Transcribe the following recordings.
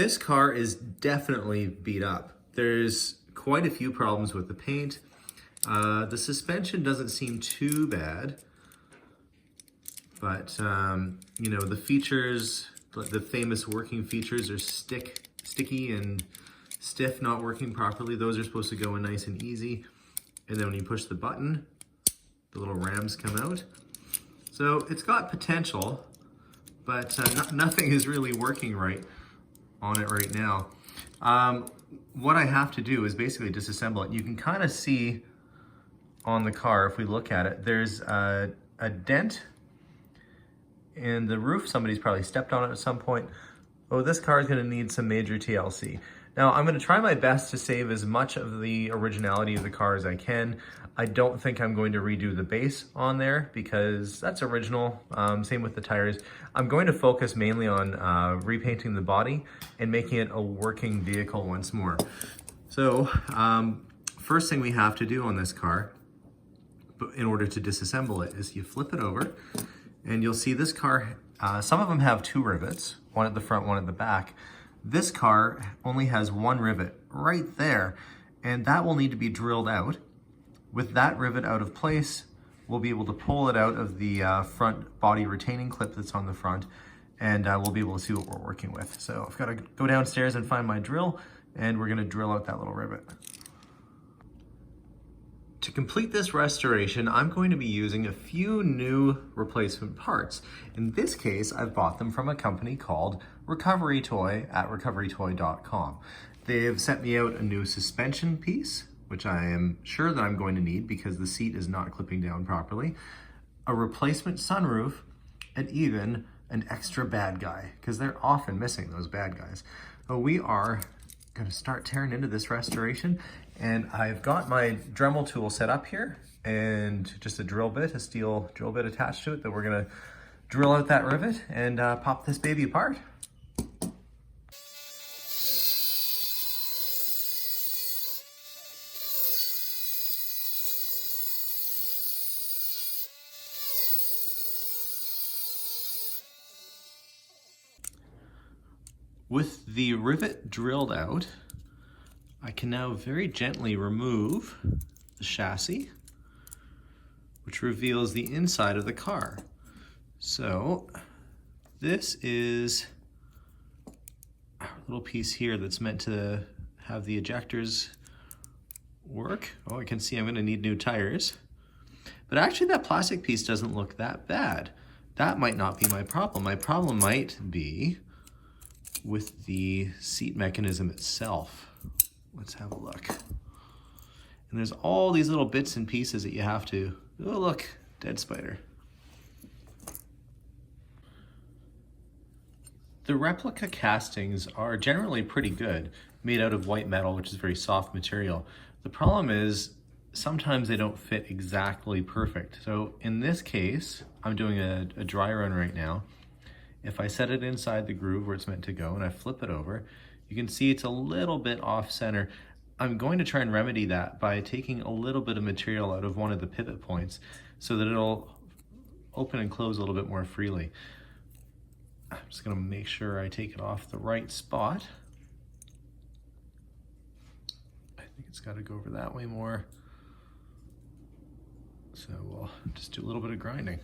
This car is definitely beat up. There's quite a few problems with the paint. The suspension doesn't seem too bad, but you know, the features, the famous working features are sticky and stiff, not working properly. Those are supposed to go in nice and easy. And then when you push the button, the little rams come out. So it's got potential, but nothing is really working right on it right now. What I have to do is basically disassemble it. You can kind of see on the car, if we look at it, there's a dent in the roof. Somebody's probably stepped on it at some point. Oh, this car is going to need some major TLC. Now, I'm going to try my best to save as much of the originality of the car as I can. I don't think I'm going to redo the base on there because that's original. Same with the tires. I'm going to focus mainly on repainting the body and making it a working vehicle once more. So, first thing we have to do on this car, in order to disassemble it, is you flip it over and you'll see this car, some of them have 2 rivets, one at the front, one at the back. This car only has 1 rivet right there, and that will need to be drilled out. With that rivet out of place, we'll be able to pull it out of the front body retaining clip that's on the front, and we'll be able to see what we're working with. So I've got to go downstairs and find my drill, and we're going to drill out that little rivet. To complete this restoration, I'm going to be using a few new replacement parts. In this case, I've bought them from a company called Recovery Toy at recoverytoy.com. They've sent me out a new suspension piece, which I am sure that I'm going to need because the seat is not clipping down properly, a replacement sunroof, and even an extra bad guy, because they're often missing those bad guys. So we are going to start tearing into this restoration, and I've got my Dremel tool set up here and just a drill bit, a steel drill bit attached to it that we're going to drill out that rivet and pop this baby apart. With the rivet drilled out, I can now very gently remove the chassis, which reveals the inside of the car. So this is a little piece here that's meant to have the ejectors work. Oh, I can see I'm going to need new tires. But actually that plastic piece doesn't look that bad. That might not be my problem. My problem might be with the seat mechanism itself. Let's have a look. And there's all these little bits and pieces that you have to, oh look, dead spider. The replica castings are generally pretty good, made out of white metal, which is very soft material. The problem is sometimes they don't fit exactly perfect. So in this case, I'm doing a dry run right now. If I set it inside the groove where it's meant to go and I flip it over, you can see it's a little bit off center. I'm going to try and remedy that by taking a little bit of material out of one of the pivot points so that it'll open and close a little bit more freely. I'm just going to make sure I take it off the right spot. I think it's got to go over that way more. So we'll just do a little bit of grinding.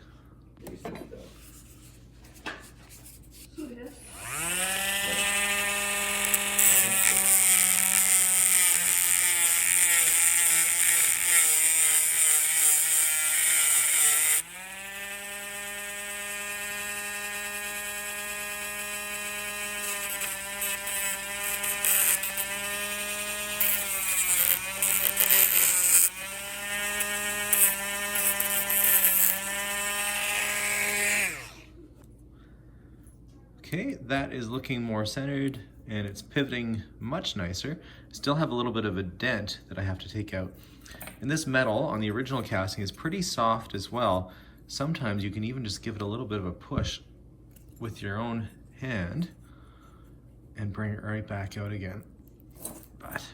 Okay, that is looking more centered and it's pivoting much nicer. Still have a little bit of a dent that I have to take out. And this metal on the original casting is pretty soft as well. Sometimes you can even just give it a little bit of a push with your own hand and bring it right back out again. But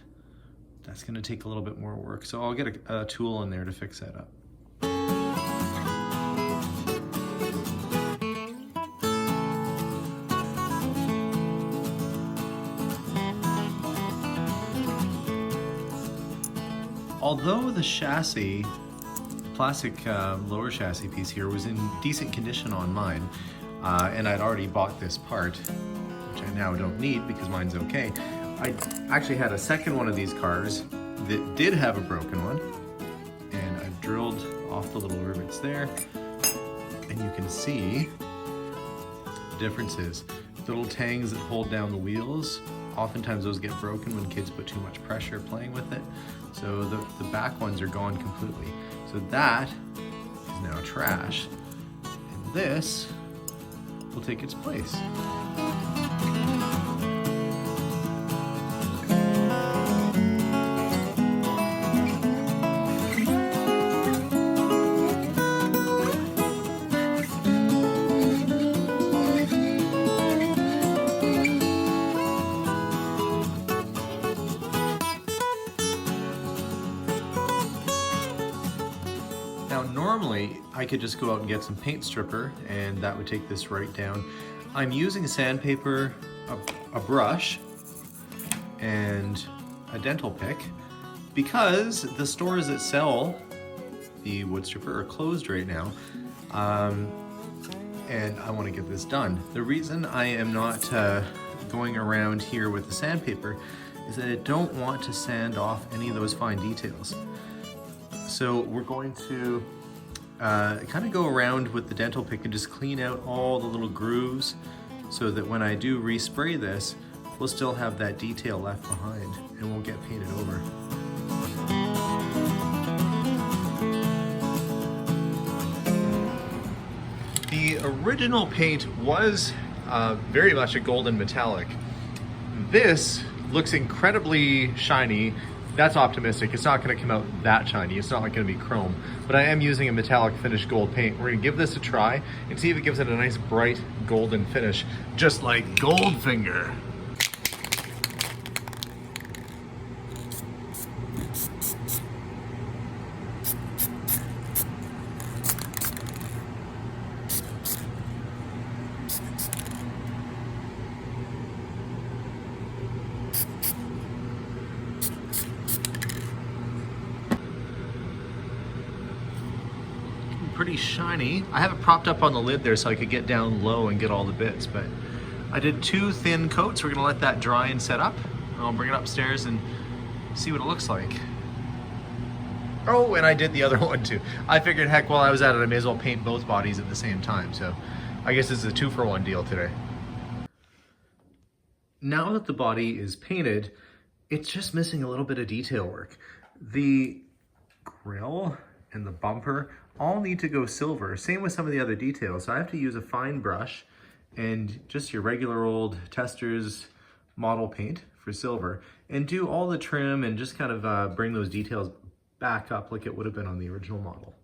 that's gonna take a little bit more work. So I'll get a tool in there to fix that up. although the chassis, plastic lower chassis piece here was in decent condition on mine, and I'd already bought this part, which I now don't need because mine's okay. I actually had a second one of these cars that did have a broken one, and I've drilled off the little rivets there, and you can see the differences. The little tangs that hold down the wheels, oftentimes those get broken when kids put too much pressure playing with it. So the back ones are gone completely. So that is now trash, and this will take its place. Now normally I could just go out and get some paint stripper and that would take this right down. I'm using sandpaper, a brush, and a dental pick because the stores that sell the wood stripper are closed right now, and I want to get this done. The reason I am not going around here with the sandpaper is that I don't want to sand off any of those fine details. So we're going to kind of go around with the dental pick and just clean out all the little grooves so that when I do respray this, we'll still have that detail left behind and won't get painted over. The original paint was very much a golden metallic. This looks incredibly shiny. That's optimistic. It's not going to come out that shiny. It's not like going to be chrome, but I am using a metallic finish gold paint. We're going to give this a try and see if it gives it a nice bright golden finish, just like Goldfinger. Pretty shiny. I have it propped up on the lid there so I could get down low and get all the bits, but I did 2 thin coats. We're gonna let that dry and set up. I'll bring it upstairs and see what it looks like. Oh, and I did the other one too. I figured, heck, while I was at it, I may as well paint both bodies at the same time. So I guess this is a 2-for-1 deal today. Now that the body is painted, it's just missing a little bit of detail work. The grille and the bumper all need to go silver. Same with some of the other details. So I have to use a fine brush and just your regular old Testors model paint for silver and do all the trim and just kind of bring those details back up like it would have been on the original model.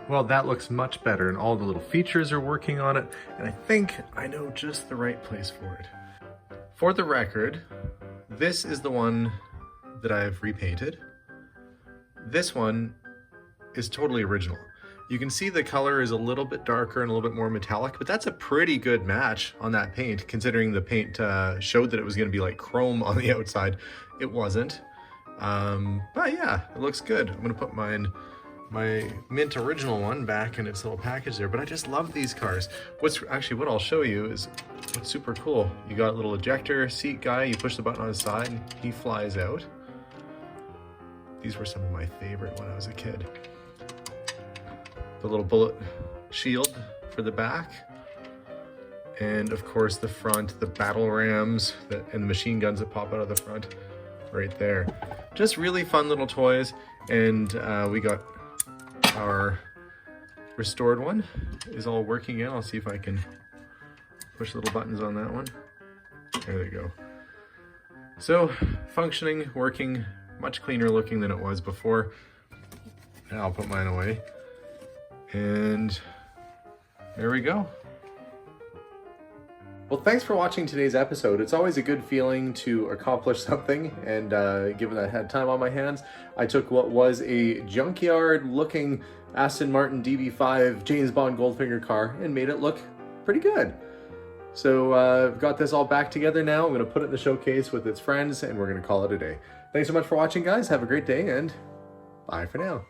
Well, that looks much better, and all the little features are working on it, and I think I know just the right place for it. For the record, this is the one that I've repainted. This one is totally original. You can see the color is a little bit darker and a little bit more metallic, but that's a pretty good match on that paint, considering the paint showed that it was going to be like chrome on the outside. It wasn't. But yeah, it looks good. I'm going to put my mint original one back in its little package there, but I just love these cars. What I'll show you is what's super cool. You got a little ejector seat guy, you push the button on his side and he flies out. These were some of my favorite when I was a kid. The little bullet shield for the back. And of course the front, the battle rams and the machine guns that pop out of the front right there. Just really fun little toys. And we got our restored one is all working in. I'll see if I can push little buttons on that one. There they go. So functioning, working, much cleaner looking than it was before. Now I'll put mine away. And there we go. Well, thanks for watching today's episode. It's always a good feeling to accomplish something, and given that I had time on my hands, I took what was a junkyard looking Aston Martin DB5 James Bond Goldfinger car and made it look pretty good. So I've got this all back together now. I'm going to put it in the showcase with its friends, and we're going to call it a day. Thanks so much for watching, guys. Have a great day, and bye for now.